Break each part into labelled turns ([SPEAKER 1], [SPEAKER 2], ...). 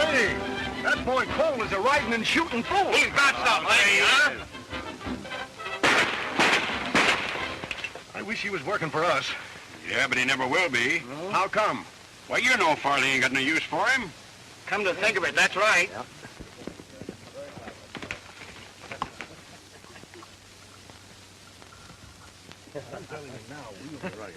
[SPEAKER 1] Hey, that boy Cole is a riding and shooting fool.
[SPEAKER 2] He's got something, huh?
[SPEAKER 1] I wish he was working for us.
[SPEAKER 2] Yeah, but he never will be.
[SPEAKER 1] No? How come?
[SPEAKER 2] Well, you know Farley ain't got no use for him.
[SPEAKER 3] Come to think of it, that's right.
[SPEAKER 1] Yep.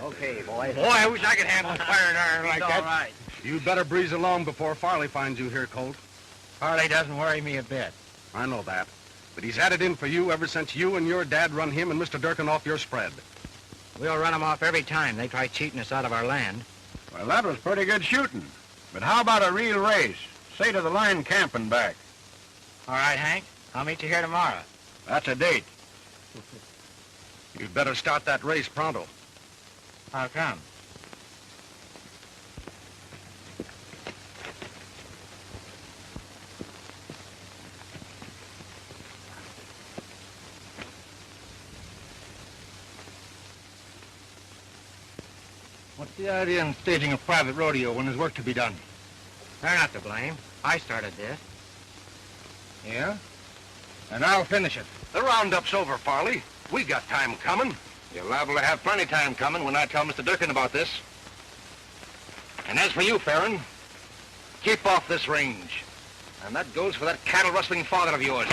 [SPEAKER 3] Okay, boy.
[SPEAKER 4] Boy, I wish I could handle a fire and iron like that.
[SPEAKER 3] All right.
[SPEAKER 1] You'd better breeze along before Farley finds you here, Colt.
[SPEAKER 4] Farley doesn't worry me a bit.
[SPEAKER 1] I know that. But he's had it in for you ever since you and your dad run him and Mr. Durkin off your spread.
[SPEAKER 4] We'll run them off every time they try cheating us out of our land.
[SPEAKER 2] Well, that was pretty good shooting. But how about a real race? Say to the line camp and back.
[SPEAKER 4] All right, Hank. I'll meet you here tomorrow.
[SPEAKER 2] That's a date.
[SPEAKER 1] You'd better start that race pronto.
[SPEAKER 4] How come?
[SPEAKER 3] What's the idea in staging a private rodeo when there's work to be done?
[SPEAKER 4] They're not to blame. I started this.
[SPEAKER 3] Yeah? And I'll finish it.
[SPEAKER 1] The roundup's over, Farley. We got time coming.
[SPEAKER 3] You're liable to have plenty time coming when I tell Mr. Durkin about this. And as for you, Farron, keep off this range. And that goes for that cattle-rustling father of yours.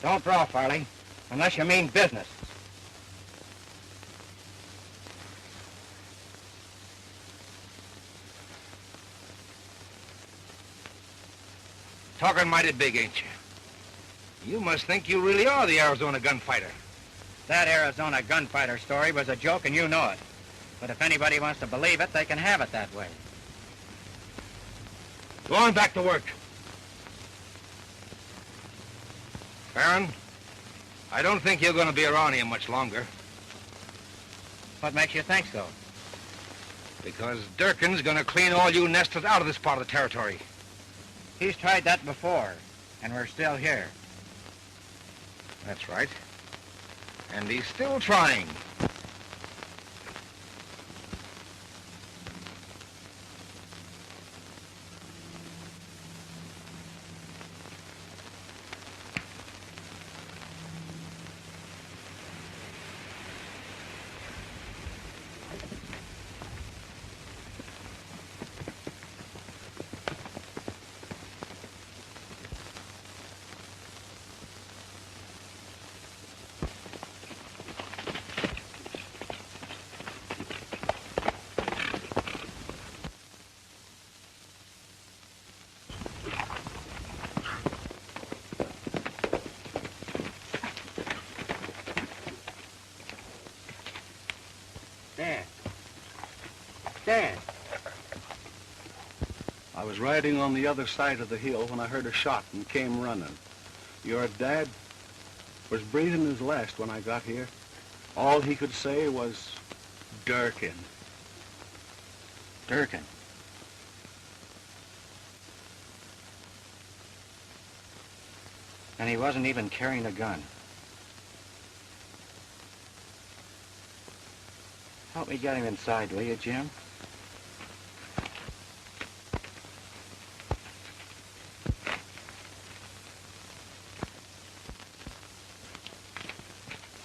[SPEAKER 4] Don't draw, Farley, unless you mean business.
[SPEAKER 3] Talking mighty big, ain't you? You must think you really are the Arizona Gunfighter.
[SPEAKER 4] That Arizona Gunfighter story was a joke, and you know it. But if anybody wants to believe it, they can have it that way.
[SPEAKER 3] Go on back to work. Farron, I don't think you're going to be around here much longer.
[SPEAKER 4] What makes you think so?
[SPEAKER 3] Because Durkin's going to clean all you nesters out of this part of the territory.
[SPEAKER 4] He's tried that before, and we're still here.
[SPEAKER 3] That's right. And he's still trying.
[SPEAKER 4] Dad.
[SPEAKER 1] I was riding on the other side of the hill when I heard a shot and came running. Your dad was breathing his last when I got here. All he could say was, Durkin.
[SPEAKER 4] Durkin. And he wasn't even carrying a gun. Help me get him inside, will you, Jim?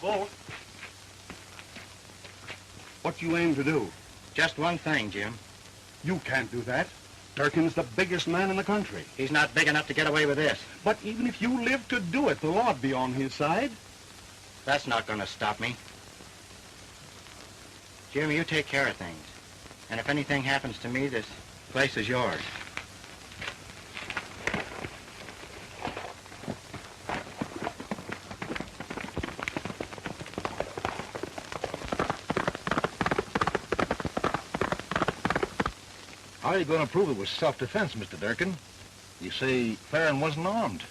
[SPEAKER 1] Colt, what you aim to do?
[SPEAKER 4] Just one thing, Jim.
[SPEAKER 1] You can't do that. Durkin's the biggest man in the country.
[SPEAKER 4] He's not big enough to get away with this.
[SPEAKER 1] But even if you live to do it, the law'd be on his side.
[SPEAKER 4] That's not going to stop me. Jim, you take care of things. And if anything happens to me, this place is yours.
[SPEAKER 3] How are you going to prove it was self-defense, Mr. Durkin? You say Farron wasn't armed.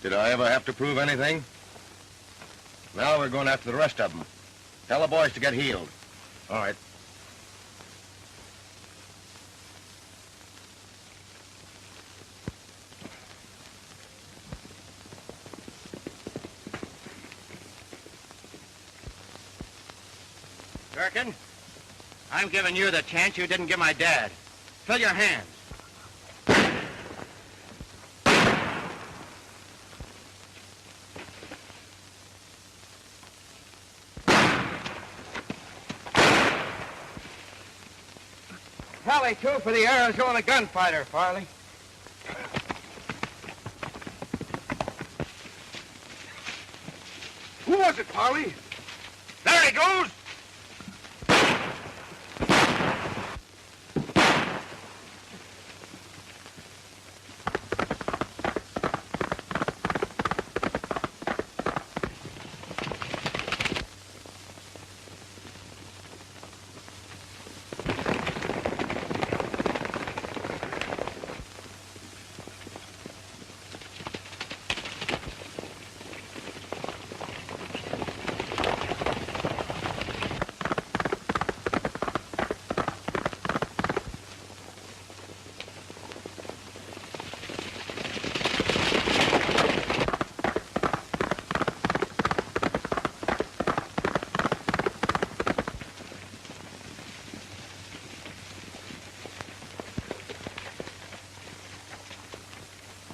[SPEAKER 3] Did I ever have to prove anything? Now we're going after the rest of them. Tell the boys to get healed. All right.
[SPEAKER 4] Durkin, I'm giving you the chance you didn't give my dad. Fill your hands. Tally, two for the Arizona Gunfighter, Farley.
[SPEAKER 1] Who was it, Farley?
[SPEAKER 2] There he goes!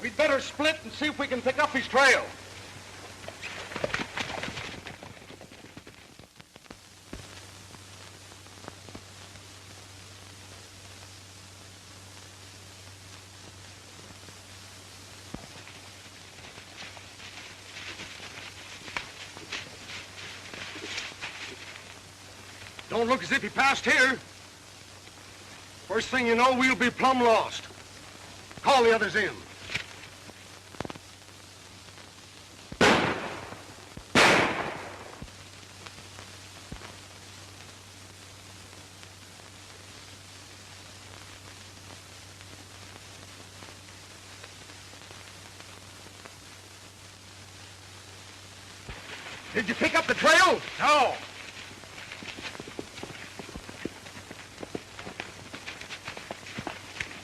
[SPEAKER 1] We'd better split and see if we can pick up his trail. Don't look as if he passed here. First thing you know, we'll be plumb lost. Call the others in. Did you pick up the trail?
[SPEAKER 2] No.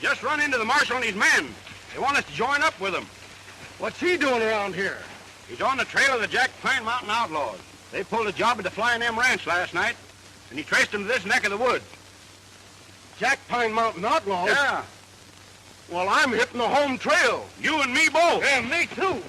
[SPEAKER 2] Just run into the marshal and his men. They want us to join up with them.
[SPEAKER 1] What's he doing around here?
[SPEAKER 2] He's on the trail of the Jack Pine Mountain outlaws. They pulled a job at the Flying M Ranch last night, and he traced them to this neck of the woods.
[SPEAKER 1] Jack Pine Mountain outlaws?
[SPEAKER 2] Yeah.
[SPEAKER 1] Well, I'm hitting the home trail.
[SPEAKER 2] You and me both.
[SPEAKER 1] Yeah, me too.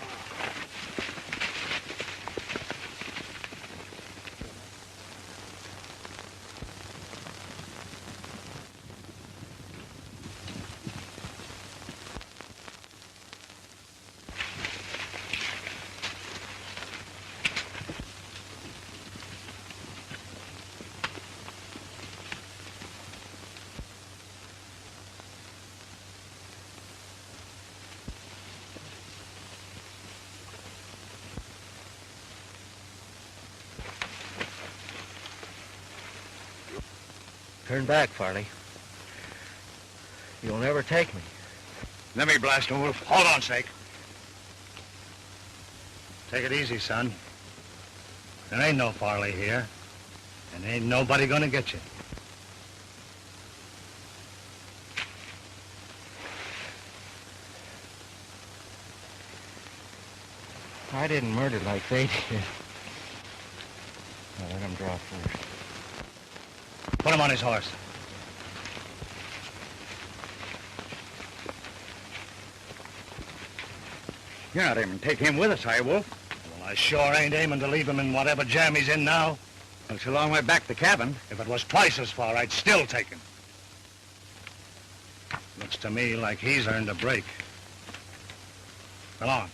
[SPEAKER 4] Turn back, Farley. You'll never take me.
[SPEAKER 2] Let me blast him, Wolf. Hold on, Sake. Take it easy, son. There ain't no Farley here, and ain't nobody gonna get you.
[SPEAKER 4] I didn't murder like they did. Now let him draw first.
[SPEAKER 2] Put him on his horse. You're not aiming to take him with us, are you, Wolf? Well, I sure ain't aiming to leave him in whatever jam he's in now. Well, it's a long way back to the cabin. If it was twice as far, I'd still take him. Looks to me like he's earned a break. Come on.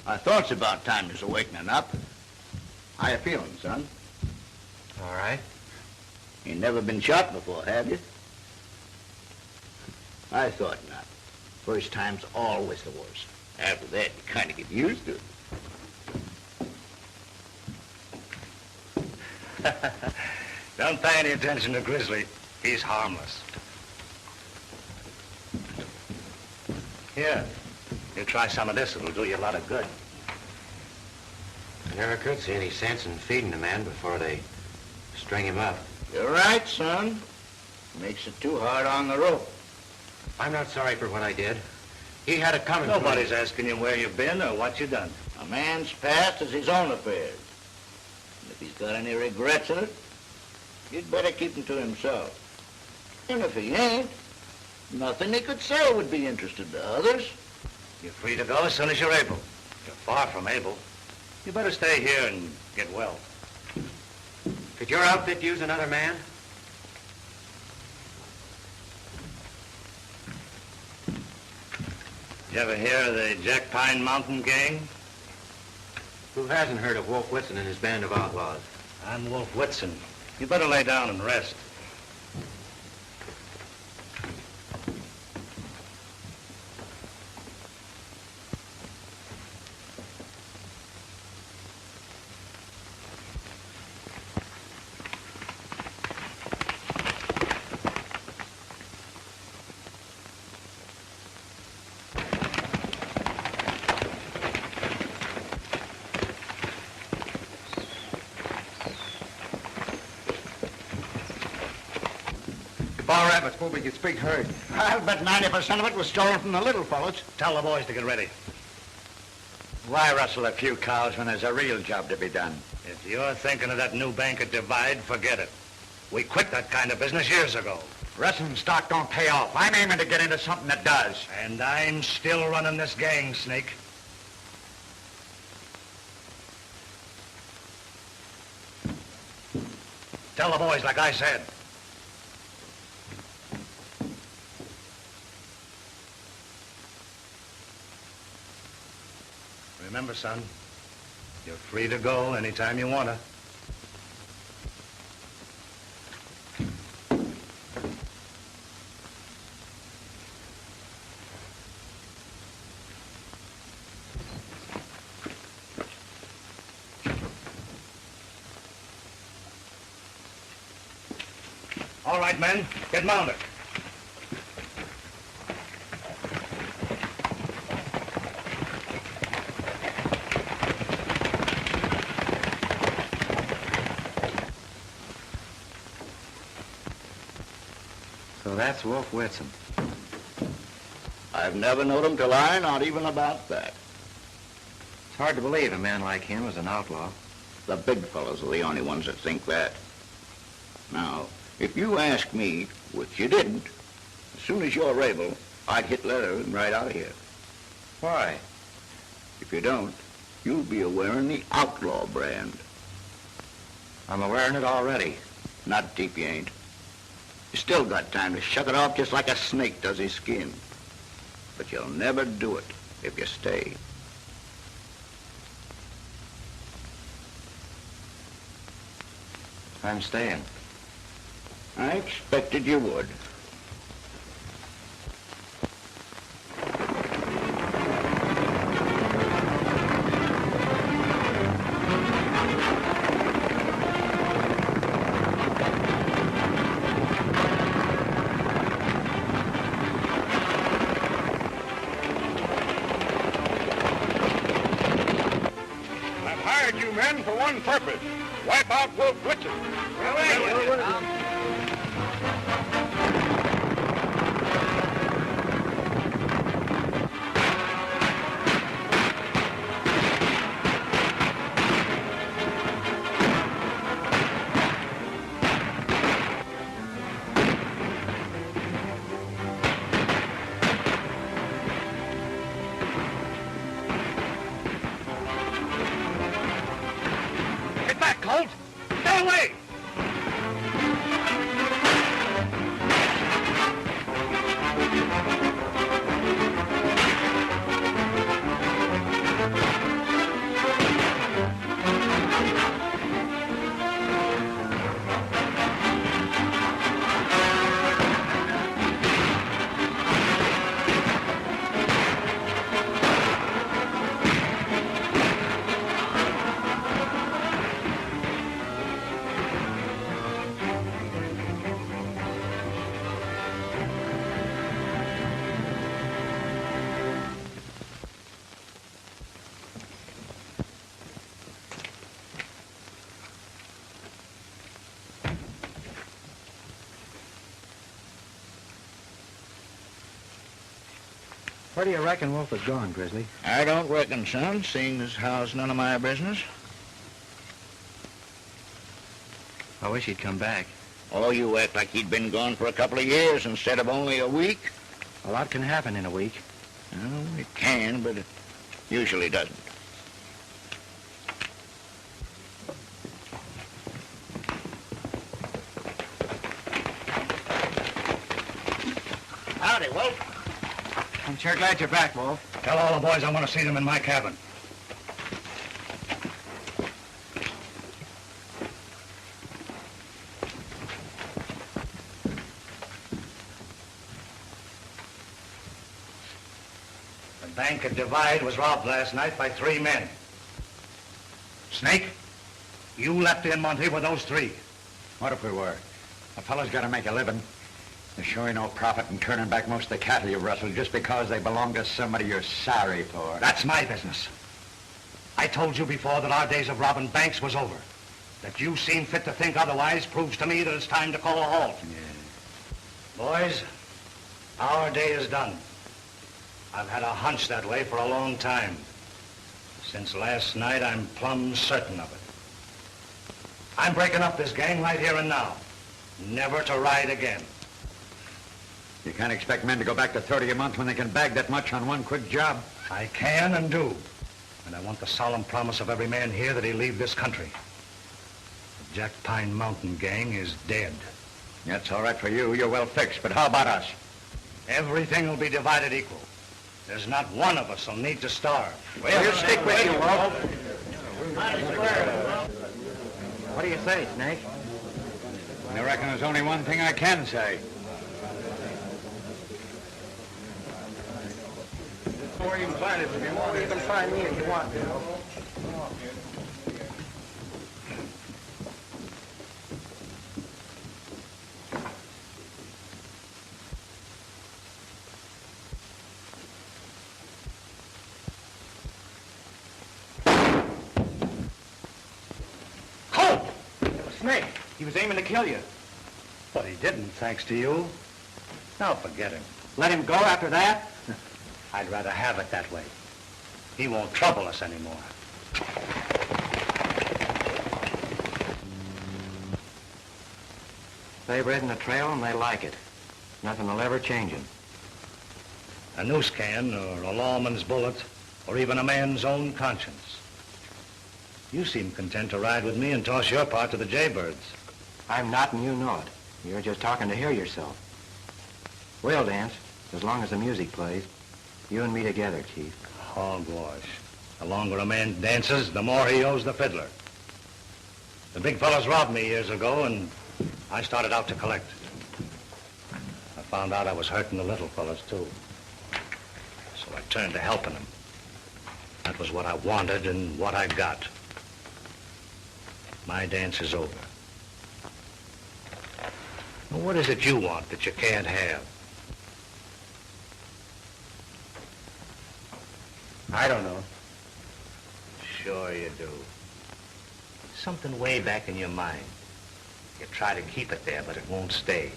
[SPEAKER 5] I thought it's about time you was awakening up. How you feeling, son?
[SPEAKER 6] All right.
[SPEAKER 5] You never been shot before, have you? I thought not. First time's always the worst. After that, you kind of get used to it.
[SPEAKER 2] Don't pay any attention to Grizzly. He's harmless. Here, you try some of this. It'll do you a lot of good.
[SPEAKER 6] I never could see any sense in feeding a man before they string him up.
[SPEAKER 5] You're right, son. Makes it too hard on the rope.
[SPEAKER 6] I'm not sorry for what I did. He had it coming.
[SPEAKER 2] Nobody's asking you where you've been or what you've done.
[SPEAKER 5] A man's past is his own affairs. And if he's got any regrets in it, you'd better keep them to himself. And if he ain't, nothing he could say would be interesting to others.
[SPEAKER 2] You're free to go as soon as you're able. You're far from able. You better stay here and get well.
[SPEAKER 6] Could your outfit use another man?
[SPEAKER 2] You ever hear of the Jack Pine Mountain Gang?
[SPEAKER 6] Who hasn't heard of Wolf Whitson and his band of outlaws?
[SPEAKER 2] I'm Wolf Whitson. You better lay down and rest.
[SPEAKER 3] Bar rabbits moving its big herd.
[SPEAKER 5] I'll bet 90% of it was stolen from the little fellas.
[SPEAKER 2] Tell the boys to get ready.
[SPEAKER 5] Why rustle a few cows when there's a real job to be done?
[SPEAKER 2] If you're thinking of that new bank at Divide, forget it. We quit that kind of business years ago.
[SPEAKER 5] Wrestling stock don't pay off. I'm aiming to get into something that does.
[SPEAKER 2] And I'm still running this gang, Snake. Tell the boys like I said. Remember, son, you're free to go anytime you want to. All right, men, get mounted.
[SPEAKER 6] So that's Wolf Whitson.
[SPEAKER 5] I've never known him to lie, not even about that.
[SPEAKER 6] It's hard to believe a man like him was an outlaw.
[SPEAKER 5] The big fellas are the only ones that think that. Now, if you ask me, which you didn't, as soon as you're able, I'd hit leather and ride out of here.
[SPEAKER 6] Why?
[SPEAKER 5] If you don't, you'll be wearing the outlaw brand.
[SPEAKER 6] I'm wearing it already.
[SPEAKER 5] Not deep, you ain't. You still got time to shuck it off just like a snake does his skin. But you'll never do it if you stay.
[SPEAKER 6] I'm staying.
[SPEAKER 5] I expected you would.
[SPEAKER 3] I've hired you men for one purpose. Wipe out Wolf Whitson.
[SPEAKER 2] Get back, Colt! Get away!
[SPEAKER 6] Where do you reckon Wolf is gone, Grizzly?
[SPEAKER 5] I don't reckon, son, seeing as how it's none of my business.
[SPEAKER 6] I wish he'd come back.
[SPEAKER 5] Oh, you act like he'd been gone for a couple of years instead of only a week.
[SPEAKER 6] A lot can happen in a week.
[SPEAKER 5] Well, it can, but it usually doesn't. Howdy, Wolf.
[SPEAKER 6] I'm sure glad you're back, Wolf.
[SPEAKER 2] Tell all the boys I want to see them in my cabin. The bank at Divide was robbed last night by 3 men. Snake, you left in Monty with those 3.
[SPEAKER 7] What if we were? A fellow's got to make a living. There's sure no profit in turning back most of the cattle you rustled just because they belong to somebody you're sorry for.
[SPEAKER 2] That's my business. I told you before that our days of robbing banks was over. That you seem fit to think otherwise proves to me that it's time to call a halt.
[SPEAKER 7] Yeah.
[SPEAKER 2] Boys, our day is done. I've had a hunch that way for a long time. Since last night, I'm plumb certain of it. I'm breaking up this gang right here and now. Never to ride again.
[SPEAKER 7] You can't expect men to go back to 30 a month when they can bag that much on one quick job.
[SPEAKER 2] I can and do. And I want the solemn promise of every man here that he'll leave this country. The Jack Pine Mountain gang is dead.
[SPEAKER 7] That's all right for you. You're well fixed. But how about us?
[SPEAKER 2] Everything will be divided equal. There's not one of us will need to starve.
[SPEAKER 6] Well, we'll stick with you, Wolf. What do you say, Snake?
[SPEAKER 7] I reckon there's only one thing I can say.
[SPEAKER 3] Where you can find it if you want.
[SPEAKER 6] You can find me if you want to.
[SPEAKER 2] Halt!
[SPEAKER 6] It was Snake. He was aiming to kill you.
[SPEAKER 2] But he didn't, thanks to you. Now forget him.
[SPEAKER 6] Let him go after that?
[SPEAKER 2] I'd rather have it that way. He won't trouble us anymore.
[SPEAKER 6] They've ridden the trail and they like it. Nothing will ever change them.
[SPEAKER 2] A noose can, or a lawman's bullet, or even a man's own conscience. You seem content to ride with me and toss your part to the jaybirds.
[SPEAKER 6] I'm not, and you know it. You're just talking to hear yourself. We'll dance, as long as the music plays. You and me together, Chief.
[SPEAKER 2] Hogwash. The longer a man dances, the more he owes the fiddler. The big fellas robbed me years ago, and I started out to collect. I found out I was hurting the little fellas, too. So I turned to helping them. That was what I wanted and what I got. My dance is over. Now, what is it you want that you can't have?
[SPEAKER 6] I don't know.
[SPEAKER 2] Sure you do. Something way back in your mind. You try to keep it there, but it won't stay.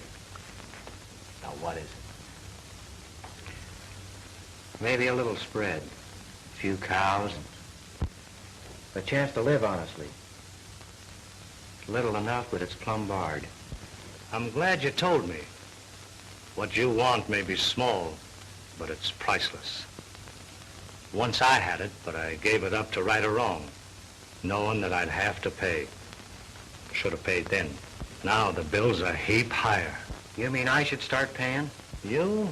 [SPEAKER 2] Now, what is it?
[SPEAKER 6] Maybe a little spread. A few cows. A chance to live honestly. Little enough, but it's plumb barred.
[SPEAKER 2] I'm glad you told me. What you want may be small, but it's priceless. Once I had it, but I gave it up to right a wrong, knowing that I'd have to pay. Should have paid then. Now the bill's a heap higher.
[SPEAKER 6] You mean I should start paying?
[SPEAKER 2] You?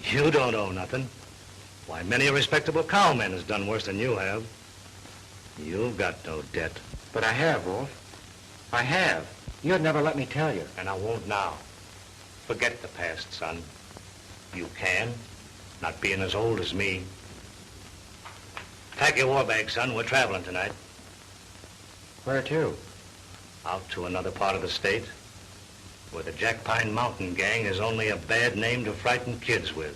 [SPEAKER 2] You don't owe nothing. Why, many a respectable cowman has done worse than you have. You've got no debt.
[SPEAKER 6] But I have, Wolf. I have. You'd never let me tell you.
[SPEAKER 2] And I won't now. Forget the past, son. You can, not being as old as me. Pack your war bag, son. We're traveling tonight.
[SPEAKER 6] Where to?
[SPEAKER 2] Out to another part of the state, where the Jack Pine Mountain gang is only a bad name to frighten kids with.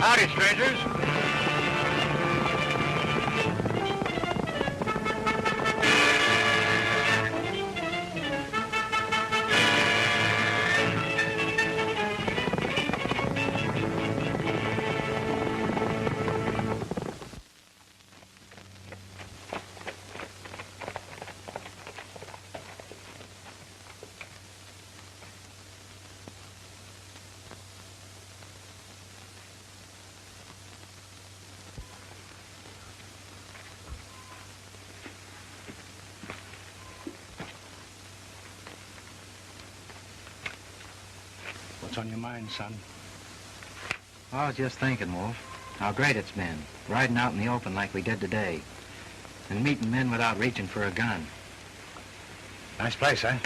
[SPEAKER 2] Howdy, strangers. What's on your mind, son?
[SPEAKER 6] I was just thinking, Wolf, how great it's been, riding out in the open like we did today, and meeting men without reaching for a gun.
[SPEAKER 2] Nice place, eh?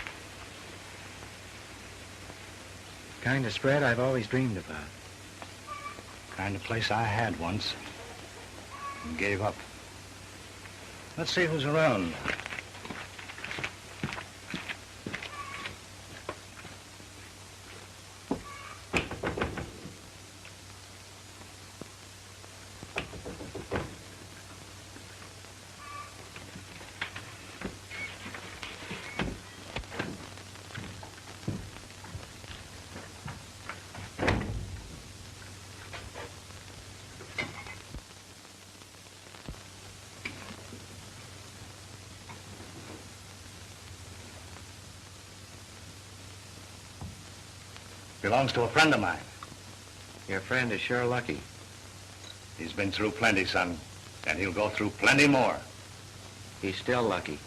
[SPEAKER 6] Kind of spread I've always dreamed about.
[SPEAKER 2] Kind of place I had once and gave up. Let's see who's around. Belongs to a friend of mine.
[SPEAKER 6] Your friend is sure lucky.
[SPEAKER 2] He's been through plenty, son, and he'll go through plenty more.
[SPEAKER 6] He's still lucky.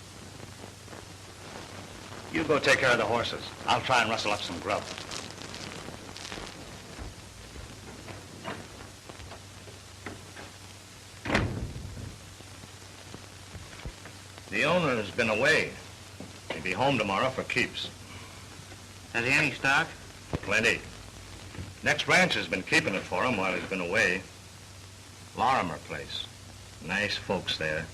[SPEAKER 2] You go take care of the horses. I'll try and rustle up some grub. The owner has been away. He'll be home tomorrow for keeps.
[SPEAKER 6] Has he any stock?
[SPEAKER 2] Plenty. Next ranch has been keeping it for him while he's been away. Lorimer place. Nice folks there.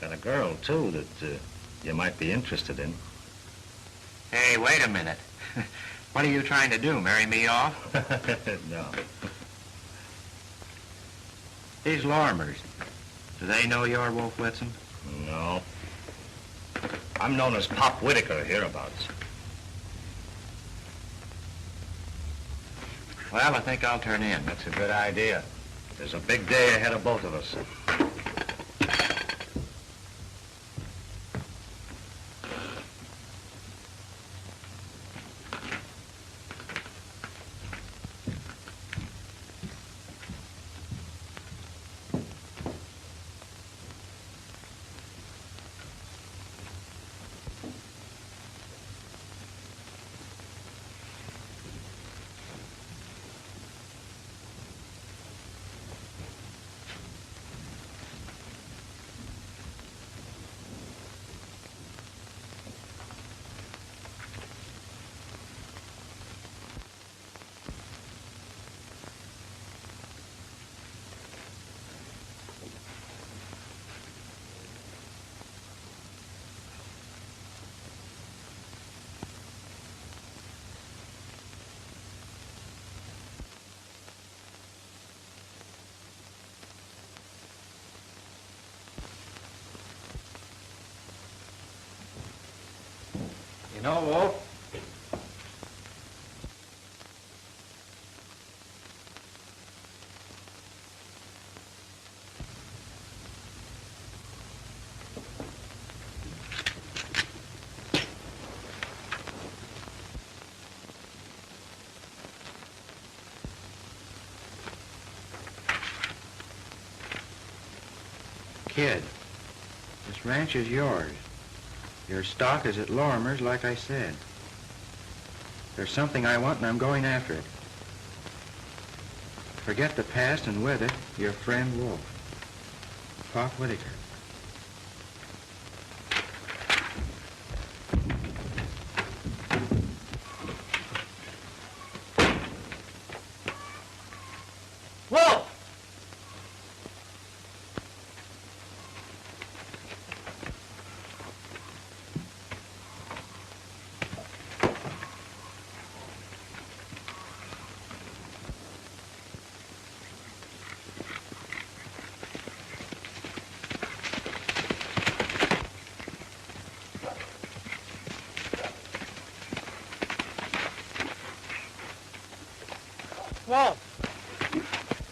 [SPEAKER 2] Got a girl, too, that you might be interested in.
[SPEAKER 6] Hey, wait a minute. What are you trying to do, marry me off?
[SPEAKER 2] No.
[SPEAKER 6] These Lorimers, do they know you're Wolf Whitson?
[SPEAKER 2] No. I'm known as Pop Whitaker hereabouts.
[SPEAKER 6] Well, I think I'll turn in.
[SPEAKER 2] That's a good idea. There's a big day ahead of both of us.
[SPEAKER 6] You know, Wolf, kid, this ranch is yours. Your stock is at Lorimer's, like I said. There's something I want, and I'm going after it. Forget the past, and with it, your friend Wolf. Pop Whitaker.
[SPEAKER 2] Wolf!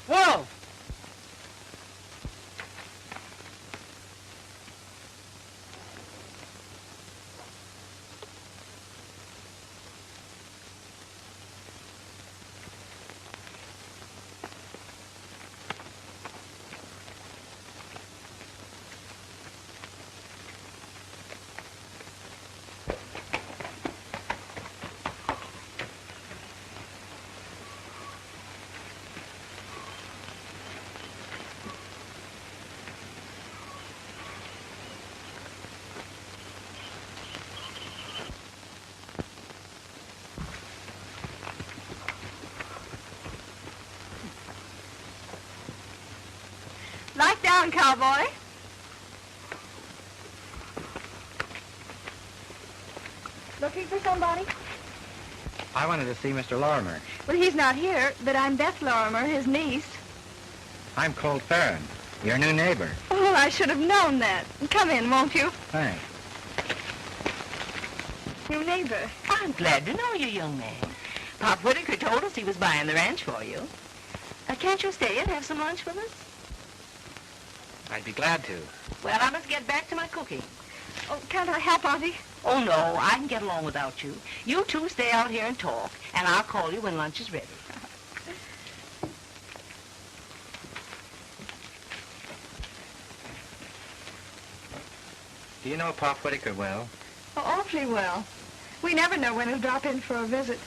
[SPEAKER 4] Wolf!
[SPEAKER 8] Light down, cowboy. Looking for somebody?
[SPEAKER 4] I wanted to see Mr. Lorimer.
[SPEAKER 8] Well, he's not here, but I'm Beth Lorimer, his niece.
[SPEAKER 4] I'm Colt Farron, your new neighbor.
[SPEAKER 8] Oh, I should have known that. Come in, won't you?
[SPEAKER 4] Thanks.
[SPEAKER 8] New neighbor.
[SPEAKER 9] I'm glad to know you, young man. Pop Whitaker told us he was buying the ranch for you. Can't you stay and have some lunch with us?
[SPEAKER 4] I'd be glad to.
[SPEAKER 9] Well, I must get back to my cooking.
[SPEAKER 8] Oh, can't I help, Auntie?
[SPEAKER 9] Oh, no, I can get along without you. You two stay out here and talk, and I'll call you when lunch is ready.
[SPEAKER 4] Do you know Pop Whitaker well?
[SPEAKER 8] Oh, awfully well. We never know when he'll drop in for a visit.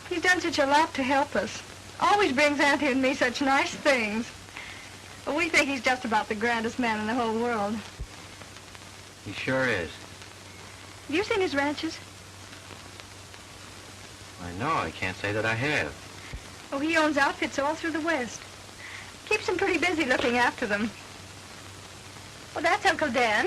[SPEAKER 8] He's done such a lot to help us. Always brings Auntie and me such nice things. Well, we think he's just about the grandest man in the whole world.
[SPEAKER 4] He sure is.
[SPEAKER 8] Have you seen his ranches?
[SPEAKER 4] I know, I can't say that I have.
[SPEAKER 8] Oh, he owns outfits all through the West. Keeps them pretty busy looking after them. Well, that's Uncle Dan.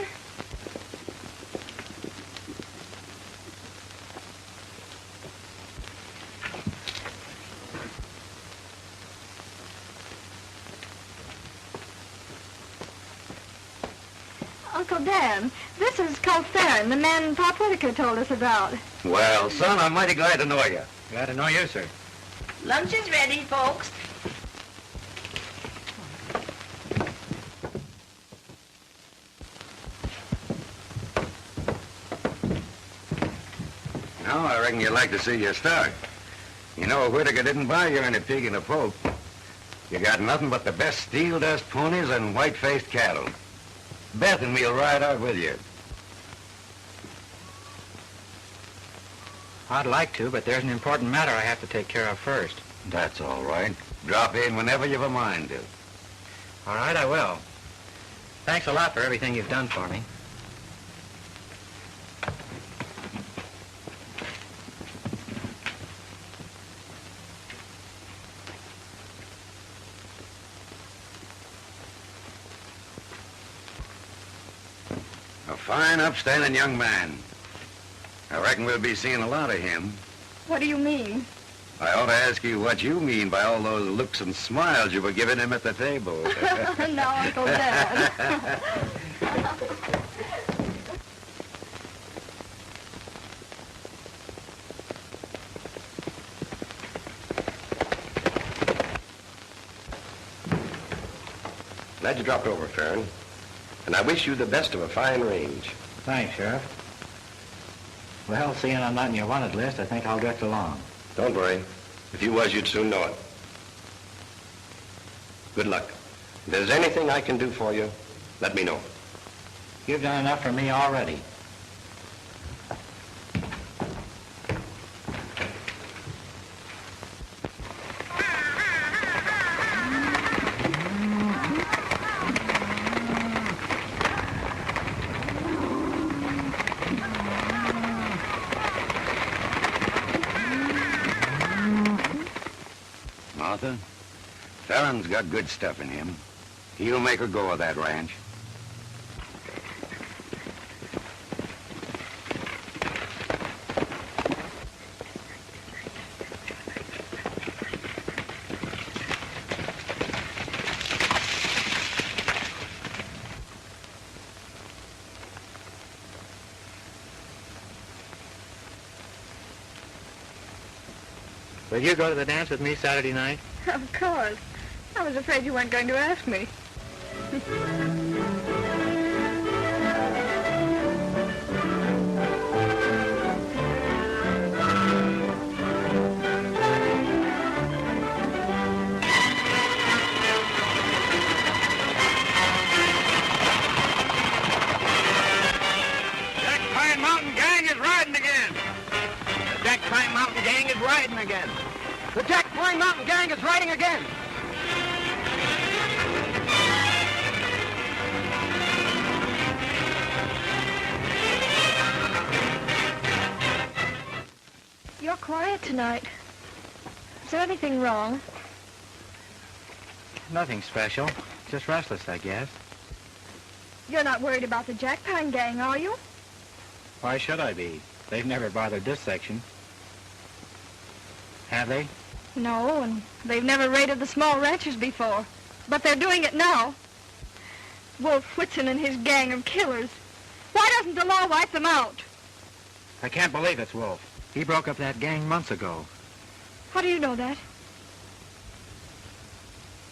[SPEAKER 8] Uncle Dan, this is Colt Farron, the man Pop Whitaker told us about.
[SPEAKER 2] Well, son, I'm mighty glad to know you.
[SPEAKER 4] Glad to know you, sir.
[SPEAKER 9] Lunch is ready, folks.
[SPEAKER 3] Now, I reckon you'd like to see your stock. You know, Whitaker didn't buy you any pig in a poke. You got nothing but the best steel dust ponies and white-faced cattle. Beth and me'll ride out with you.
[SPEAKER 4] I'd like to, but there's an important matter I have to take care of first.
[SPEAKER 3] That's all right. Drop in whenever you've a mind to.
[SPEAKER 4] All right, I will. Thanks a lot for everything you've done for me.
[SPEAKER 3] A fine, upstanding young man. I reckon we'll be seeing a lot of him.
[SPEAKER 8] What do you mean?
[SPEAKER 3] I ought to ask you what you mean by all those looks and smiles you were giving him at the table.
[SPEAKER 8] No, Uncle Dan.
[SPEAKER 10] Glad you dropped over, Farron. And I wish you the best of a fine range.
[SPEAKER 4] Thanks, Sheriff. Well, seeing I'm not in your wanted list, I think I'll drift along.
[SPEAKER 10] Don't worry. If you was, you'd soon know it. Good luck. If there's anything I can do for you, let me know.
[SPEAKER 4] You've done enough for me already.
[SPEAKER 3] Martha, Farron's got good stuff in him. He'll make a go of that ranch.
[SPEAKER 4] Will you go to the dance with me Saturday night?
[SPEAKER 8] Of course. I was afraid you weren't going to ask me.
[SPEAKER 4] Pine Mountain Gang is riding again. The Jack Pine Mountain Gang is riding again.
[SPEAKER 8] You're quiet tonight. Is there anything wrong?
[SPEAKER 6] Nothing special. Just restless, I guess.
[SPEAKER 8] You're not worried about the Jack Pine Gang, are you?
[SPEAKER 6] Why should I be? They've never bothered this section. Have they?
[SPEAKER 8] No, and they've never raided the small ranches before. But they're doing it now. Wolf Whitson and his gang of killers. Why doesn't the law wipe them out?
[SPEAKER 6] I can't believe it's Wolf. He broke up that gang months ago.
[SPEAKER 8] How do you know that?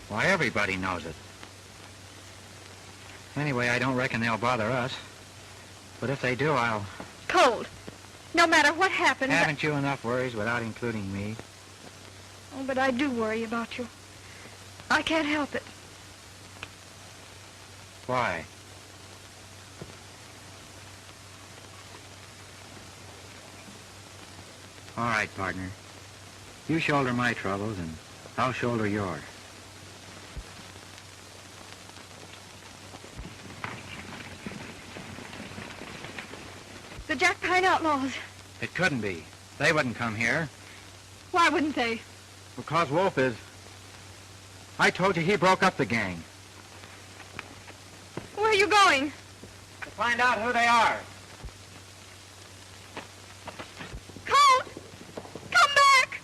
[SPEAKER 6] Why, everybody knows it. Anyway, I don't reckon they'll bother us. But if they do, I'll...
[SPEAKER 8] Cold. No matter what happens...
[SPEAKER 6] Haven't you enough worries without including me?
[SPEAKER 8] Oh, but I do worry about you. I can't help it.
[SPEAKER 6] Why? All right, partner. You shoulder my troubles, and I'll shoulder yours.
[SPEAKER 8] The Jack Pine outlaws.
[SPEAKER 6] It couldn't be. They wouldn't come here.
[SPEAKER 8] Why wouldn't they?
[SPEAKER 6] Because Wolf is... I told you he broke up the gang.
[SPEAKER 8] Where are you going?
[SPEAKER 4] To find out who they are.
[SPEAKER 8] Colt! Come back!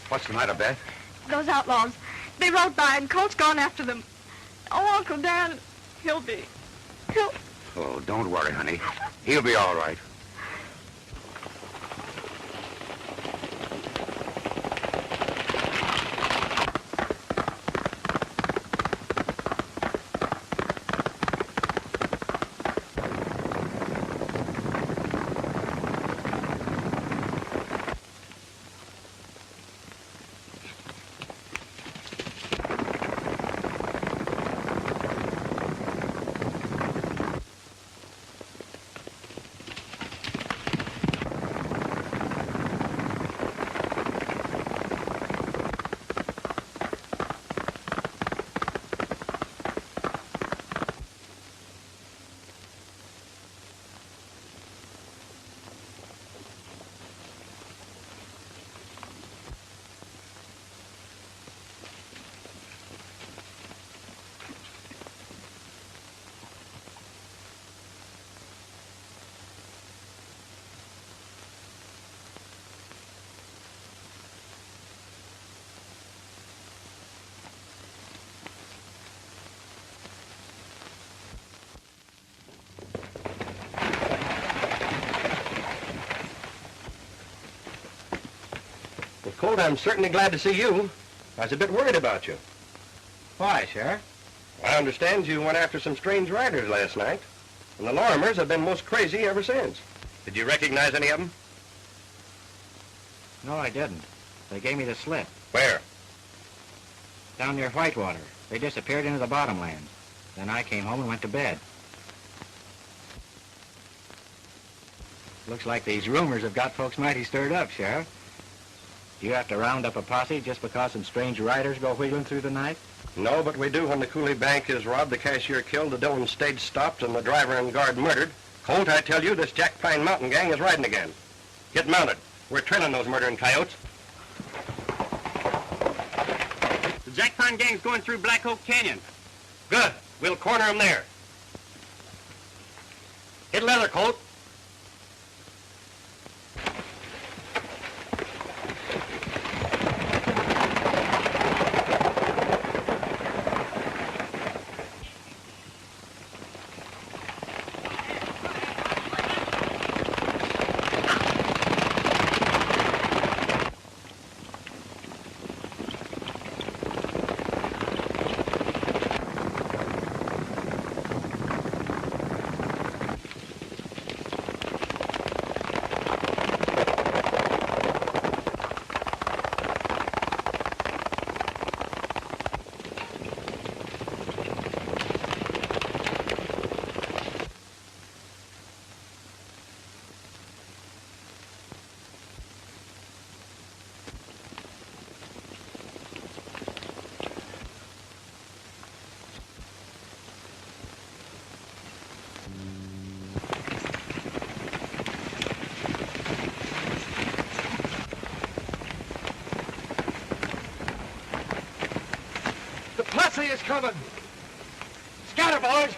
[SPEAKER 3] What's the matter, Beth?
[SPEAKER 8] Those outlaws. They rode by and Colt's gone after them. Oh, Uncle Dan, he'll...
[SPEAKER 3] Oh, don't worry, honey. He'll be all right.
[SPEAKER 10] Colt, I'm certainly glad to see you. I was a bit worried about you.
[SPEAKER 6] Why, Sheriff?
[SPEAKER 10] I understand you went after some strange riders last night, and the Lorimers have been most crazy ever since. Did you recognize any of them?
[SPEAKER 6] No, I didn't. They gave me the slip.
[SPEAKER 10] Where?
[SPEAKER 6] Down near Whitewater. They disappeared into the bottomlands. Then I came home and went to bed. Looks like these rumors have got folks mighty stirred up, Sheriff. Do you have to round up a posse just because some strange riders go wheeling through the night?
[SPEAKER 10] No, but we do when the Cooley Bank is robbed, the cashier killed, the Dillon stage stopped, and the driver and guard murdered. Colt, I tell you, this Jack Pine Mountain gang is riding again. Get mounted. We're trailing those murdering coyotes.
[SPEAKER 11] The Jack Pine gang's going through Black Oak Canyon.
[SPEAKER 10] Good. We'll corner them there. Hit leather, Colt.
[SPEAKER 3] is coming. Scatter, boys.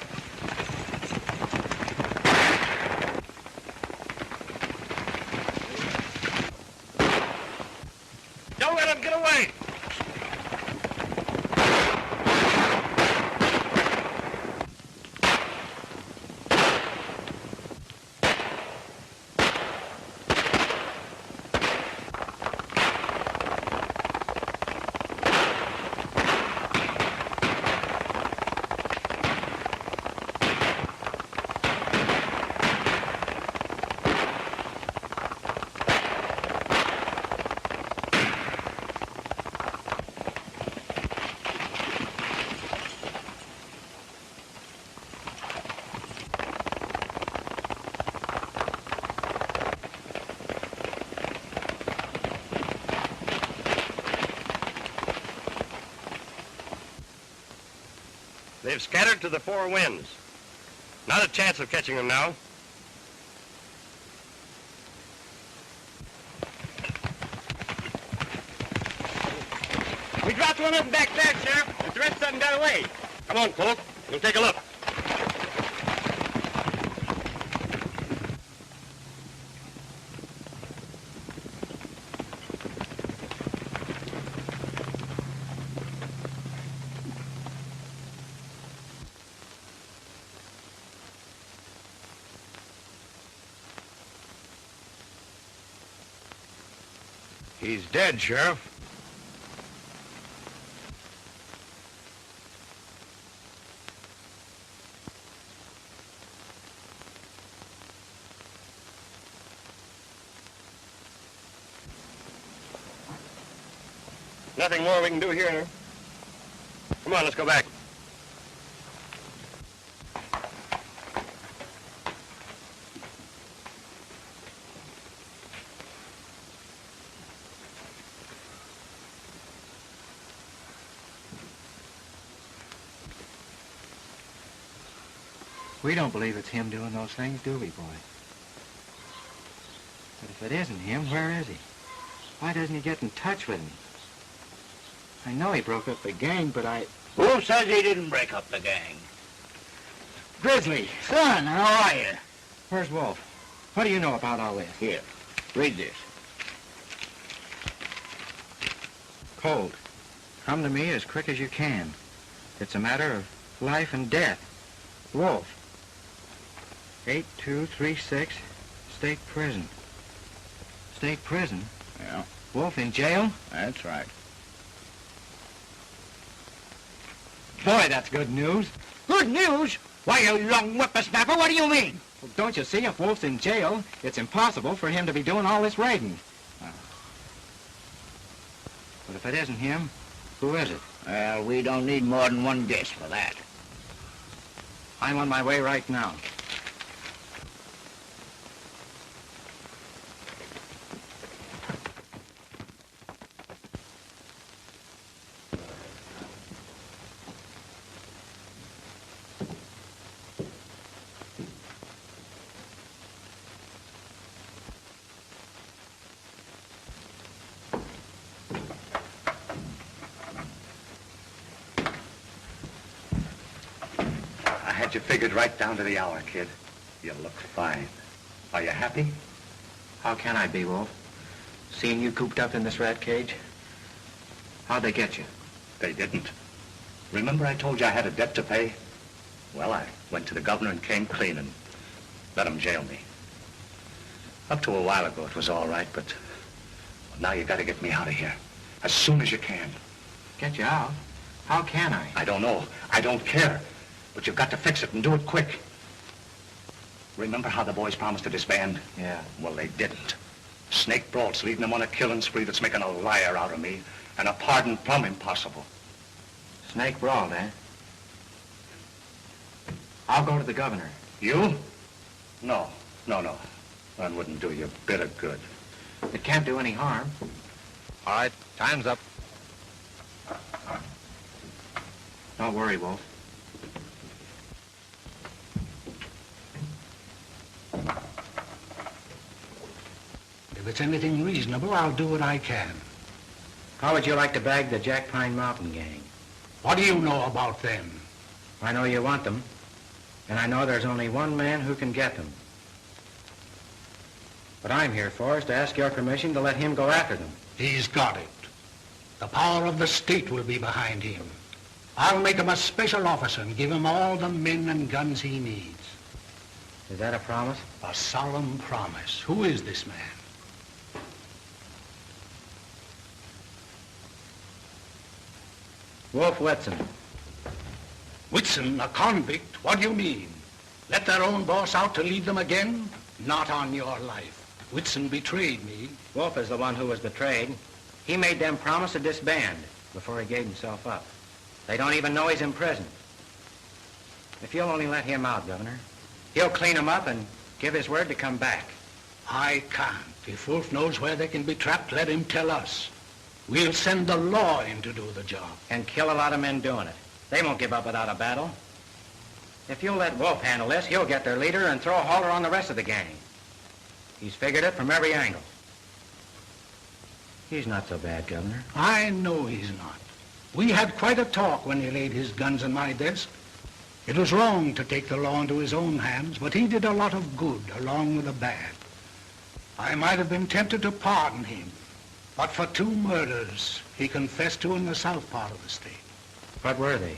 [SPEAKER 10] Don't let him get away. They've scattered to the four winds. Not a chance of catching them now.
[SPEAKER 11] We dropped one of them back there, Sheriff, but the rest of them got away.
[SPEAKER 10] Come on, Colt. We'll take a look.
[SPEAKER 3] He's dead, Sheriff.
[SPEAKER 10] Nothing more we can do here. Come on, let's go back.
[SPEAKER 6] We don't believe it's him doing those things, do we, boy? But if it isn't him, where is he? Why doesn't he get in touch with me? I know he broke up the gang, but
[SPEAKER 5] Who says he didn't break up the gang?
[SPEAKER 6] Grizzly!
[SPEAKER 5] Son, how are you?
[SPEAKER 6] Where's Wolf? What do you know about all this?
[SPEAKER 5] Here, read this.
[SPEAKER 6] Colt, come to me as quick as you can. It's a matter of life and death. Wolf. 8236, State Prison. State Prison?
[SPEAKER 5] Yeah,
[SPEAKER 6] Wolf in jail?
[SPEAKER 5] that's right.
[SPEAKER 6] Boy, that's good news.
[SPEAKER 5] Good news? Why, you young whippersnapper, what do you mean?
[SPEAKER 6] Well, don't you see, if Wolf's in jail, it's impossible for him to be doing all this raiding. But if it isn't him, who is it?
[SPEAKER 5] Well, we don't need more than one guess for that.
[SPEAKER 6] I'm on my way right now.
[SPEAKER 2] I had you figured right down to the hour, kid. You look fine. Are you happy?
[SPEAKER 6] How can I be, Wolf? Seeing you cooped up in this rat cage? How'd they get you?
[SPEAKER 2] They didn't. Remember I told you I had a debt to pay? Well, I went to the governor and came clean and let him jail me. Up to a while ago, it was all right, but now you got to get me out of here as soon as you can.
[SPEAKER 6] Get you out? How can I?
[SPEAKER 2] I don't know. I don't care. But you've got to fix it and do it quick. Remember how the boys promised to disband?
[SPEAKER 6] Yeah.
[SPEAKER 2] Well, they didn't. Snake Broad's leading them on a killing spree that's making a liar out of me, and a pardon plumb impossible.
[SPEAKER 6] Snake Broad, eh? I'll go to the governor.
[SPEAKER 2] You? No. That wouldn't do you a bit of good.
[SPEAKER 6] It can't do any harm.
[SPEAKER 3] All right, time's up.
[SPEAKER 6] Don't worry, Wolf.
[SPEAKER 1] If it's anything reasonable, I'll do what I can.
[SPEAKER 6] How would you like to bag the Jack Pine Mountain gang?
[SPEAKER 12] What do you know about them?
[SPEAKER 6] I know you want them, and I know there's only one man who can get them. What I'm here for is to ask your permission to let him go after them.
[SPEAKER 12] He's got it. The power of the state will be behind him. I'll make him a special officer and give him all the men and guns he needs.
[SPEAKER 6] Is that a promise?
[SPEAKER 12] A solemn promise. Who is this man?
[SPEAKER 6] Wolf Whitson.
[SPEAKER 12] Whitson, a convict? What do you mean? Let their own boss out to lead them again? Not on your life. Whitson betrayed me.
[SPEAKER 6] Wolf is the one who was betrayed. He made them promise to disband before he gave himself up. They don't even know he's in prison. If you'll only let him out, Governor, he'll clean them up and give his word to come back.
[SPEAKER 12] I can't. If Wolf knows where they can be trapped, let him tell us. We'll send the law in to do the job.
[SPEAKER 6] And kill a lot of men doing it. They won't give up without a battle. If you'll let Wolf handle this, he'll get their leader and throw a halter on the rest of the gang. He's figured it from every angle. He's not so bad, Governor.
[SPEAKER 12] I know he's not. We had quite a talk when he laid his guns on my desk. It was wrong to take the law into his own hands, but he did a lot of good along with the bad. I might have been tempted to pardon him, but for 2 murders he confessed to in the south part of the state.
[SPEAKER 6] What were they?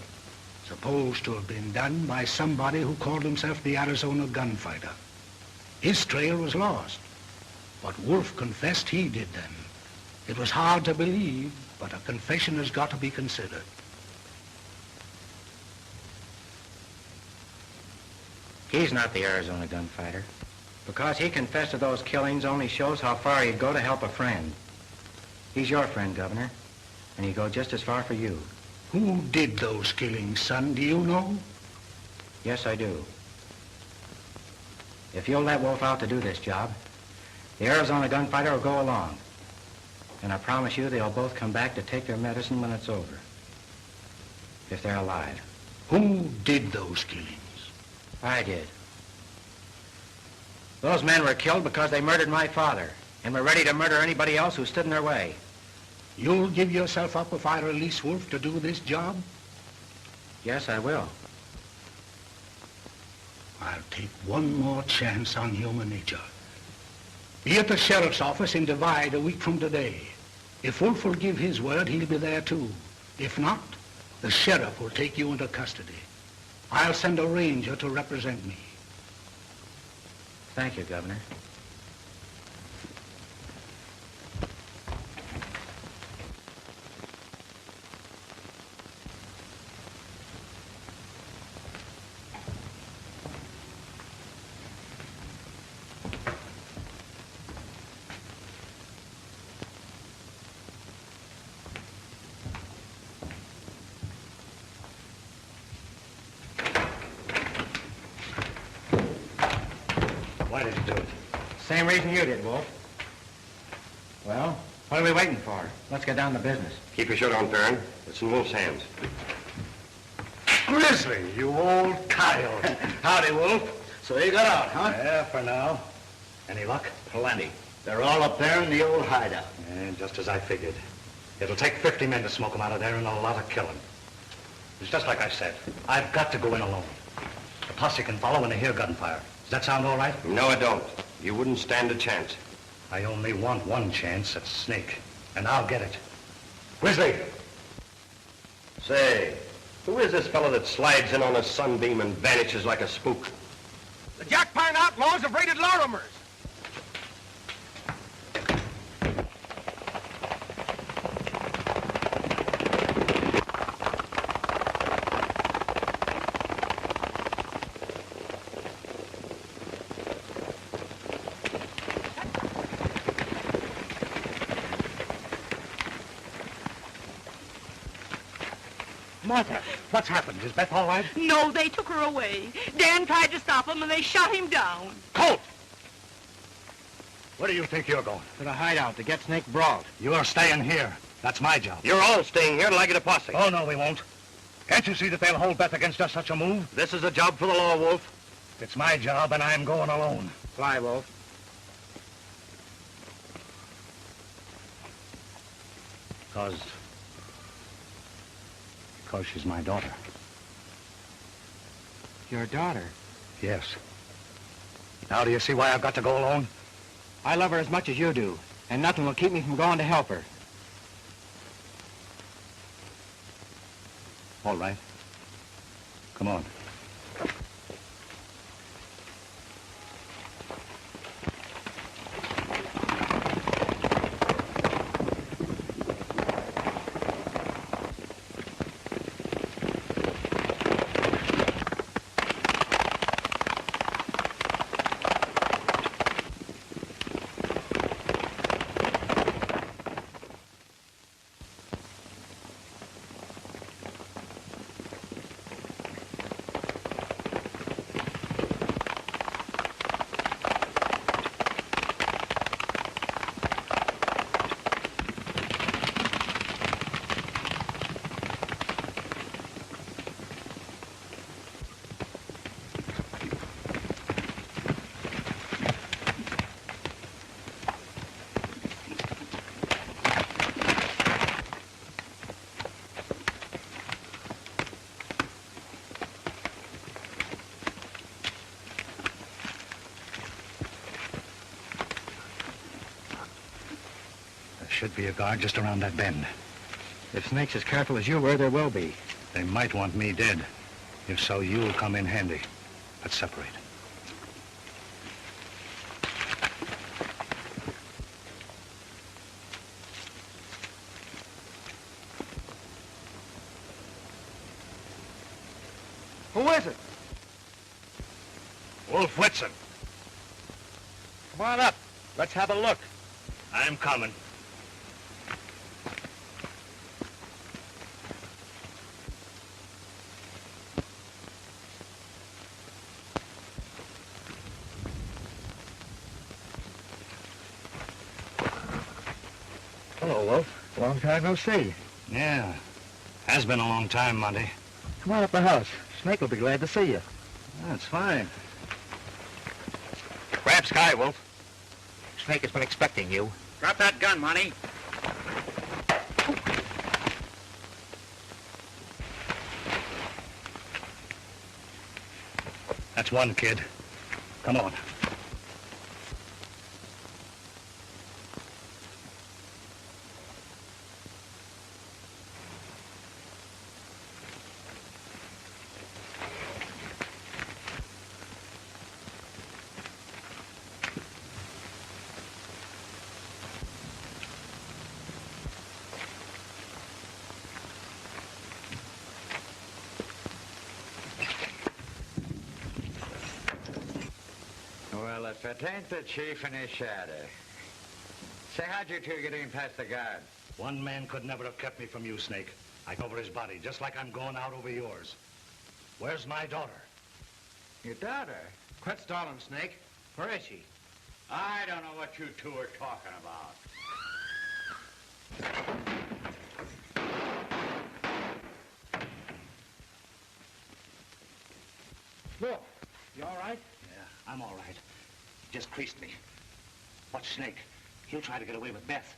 [SPEAKER 12] Supposed to have been done by somebody who called himself the Arizona Gunfighter. His trail was lost, but Wolf confessed he did them. It was hard to believe, but a confession has got to be considered.
[SPEAKER 6] He's not the Arizona Gunfighter. Because he confessed to those killings only shows how far he'd go to help a friend. He's your friend, Governor, and he'd go just as far for you.
[SPEAKER 12] Who did those killings, son? Do you know?
[SPEAKER 6] Yes, I do. If you'll let Wolf out to do this job, the Arizona Gunfighter will go along. And I promise you they'll both come back to take their medicine when it's over. If they're alive.
[SPEAKER 12] Who did those killings?
[SPEAKER 6] I did. Those men were killed because they murdered my father and were ready to murder anybody else who stood in their way.
[SPEAKER 12] You'll give yourself up if I release Wolf to do this job?
[SPEAKER 6] Yes, I will.
[SPEAKER 12] I'll take one more chance on human nature. Be at the sheriff's office in Divide a week from today. If Wolf will give his word, he'll be there too. If not, the sheriff will take you into custody. I'll send a ranger to represent me.
[SPEAKER 6] Thank you, Governor.
[SPEAKER 2] Why did you do it?
[SPEAKER 6] Same reason you did, Wolf. Well, what are we waiting for? Let's get down to business.
[SPEAKER 10] Keep your shirt on, Farron. It's in Wolf's hands.
[SPEAKER 12] Grizzly, you old coyote.
[SPEAKER 5] Howdy, Wolf. So you got out, huh?
[SPEAKER 2] Yeah, for now. Any luck?
[SPEAKER 5] Plenty. They're all up there in the old hideout.
[SPEAKER 2] And just as I figured. It'll take 50 men to smoke them out of there and a lot of killing. It's just like I said. I've got to go in alone. The posse can follow when they hear gunfire. Does that sound all right?
[SPEAKER 10] No, it don't. You wouldn't stand a chance.
[SPEAKER 2] I only want one chance at Snake, and I'll get it. Grizzly!
[SPEAKER 10] Say, who is this fellow that slides in on a sunbeam and vanishes like a spook?
[SPEAKER 11] The Jack Pine outlaws have raided Lorimer's.
[SPEAKER 2] Martha, what's happened? Is Beth all right?
[SPEAKER 9] No, they took her away. Dan tried to stop him, and they shot him down.
[SPEAKER 2] Colt! Where do you think you're going?
[SPEAKER 6] To the hideout to get Snake brought.
[SPEAKER 2] You're staying here. That's my job.
[SPEAKER 10] You're all staying here till I get a posse.
[SPEAKER 2] Oh, no, we won't. Can't you see that they'll hold Beth against us such a move?
[SPEAKER 10] This is a job for the law, Wolf.
[SPEAKER 2] It's my job, and I'm going alone.
[SPEAKER 6] Fly, Wolf.
[SPEAKER 2] Because she's my daughter.
[SPEAKER 6] Your daughter?
[SPEAKER 2] Yes. Now do you see why I've got to go alone?
[SPEAKER 6] I love her as much as you do, and nothing will keep me from going to help her.
[SPEAKER 2] All right. Come on. Should be a guard just around that bend.
[SPEAKER 6] If Snake's as careful as you were, there will be.
[SPEAKER 2] They might want me dead. If so, you'll come in handy. Let's separate.
[SPEAKER 6] Who is it?
[SPEAKER 2] Wolf Whitson.
[SPEAKER 6] Come on up. Let's have a look.
[SPEAKER 2] I'm coming.
[SPEAKER 6] Hello, Wolf. Long time no see.
[SPEAKER 2] Yeah. Has been a long time, Monty.
[SPEAKER 6] Come on up the house. Snake will be glad to see you.
[SPEAKER 2] That's fine.
[SPEAKER 10] Grab Sky, Wolf.
[SPEAKER 6] Snake has been expecting you.
[SPEAKER 4] Drop that gun, Monty.
[SPEAKER 2] That's one, kid. Come on.
[SPEAKER 7] Well, if it ain't the chief and his shadow. Say, how'd you two get in past the guard?
[SPEAKER 2] One man could never have kept me from you, Snake. I go over his body, just like I'm going out over yours. Where's my daughter?
[SPEAKER 7] Your daughter?
[SPEAKER 6] Quit stalling, Snake. Where is she?
[SPEAKER 7] I don't know what you two are talking about.
[SPEAKER 6] Look, you all right?
[SPEAKER 2] Yeah, I'm all right. He just creased me. Watch Snake. He'll try to get away with Beth.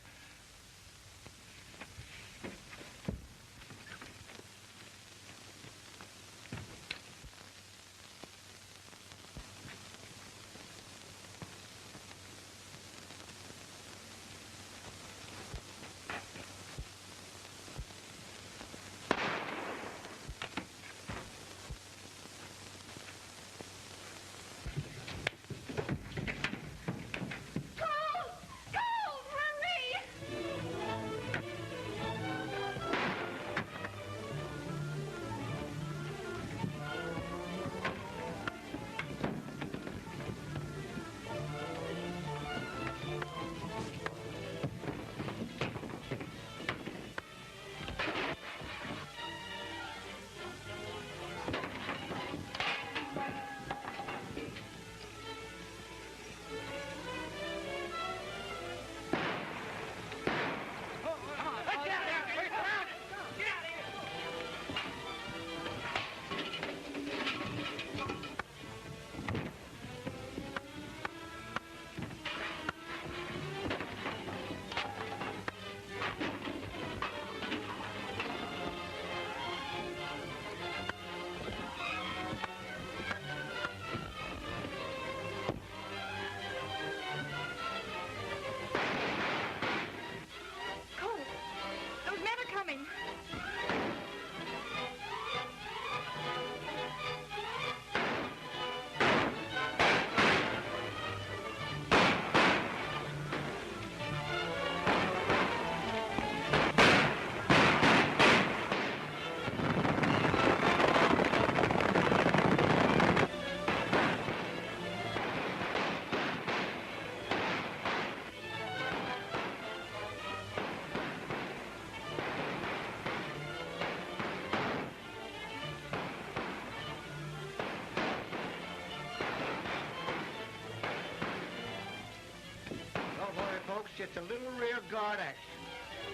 [SPEAKER 11] just a little rear guard action.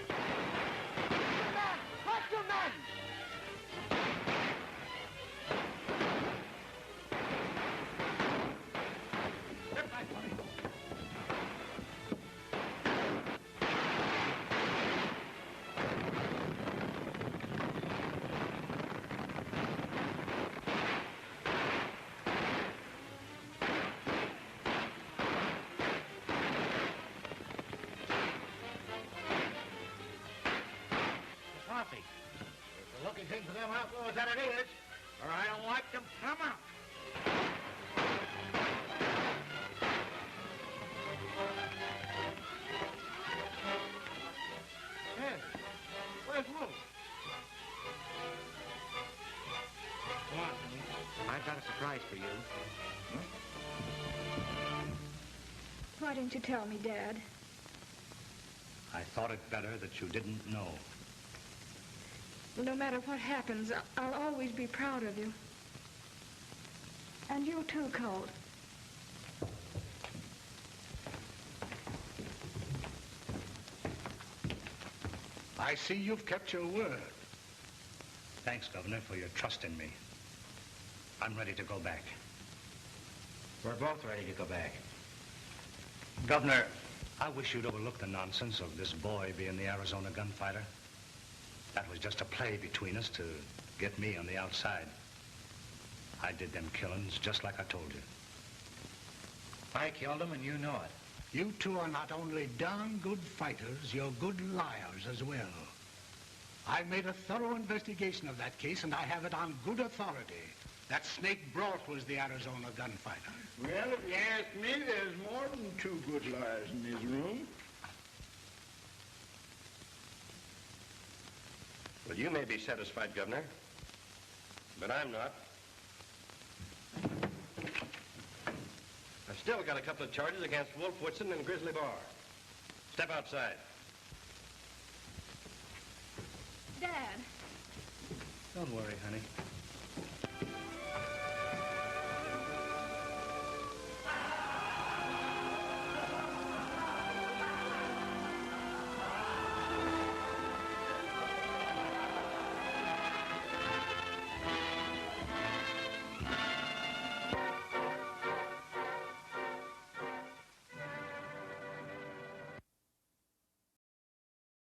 [SPEAKER 13] Men! Watch your men!
[SPEAKER 11] Step back, buddy.
[SPEAKER 2] Coffee. It's a lucky thing for them outlaws that it is, or I don't like them come out.
[SPEAKER 11] Hey, where's Wolf?
[SPEAKER 6] Come on, honey. I've got a surprise for you.
[SPEAKER 8] Why didn't you tell me, Dad?
[SPEAKER 2] I thought it better that you didn't know.
[SPEAKER 8] No matter what happens, I'll always be proud of you. And you too, Colt.
[SPEAKER 12] I see you've kept your word.
[SPEAKER 2] Thanks, Governor, for your trust in me. I'm ready to go back.
[SPEAKER 6] We're both ready to go back.
[SPEAKER 2] Governor, I wish you'd overlook the nonsense of this boy being the Arizona Gunfighter. That was just a play between us to get me on the outside. I did them killings just like I told you.
[SPEAKER 6] I killed him and you know it.
[SPEAKER 12] You two are not only darn good fighters, you're good liars as well. I made a thorough investigation of that case, and I have it on good authority that Snake Broth was the Arizona Gunfighter.
[SPEAKER 11] Well, if you ask me, there's more than two good liars in this room.
[SPEAKER 10] Well, you may be satisfied, Governor, but I'm not. I've still got a couple of charges against Wolf Whitson and Grizzly Bar. Step outside.
[SPEAKER 8] Dad.
[SPEAKER 2] Don't worry, honey.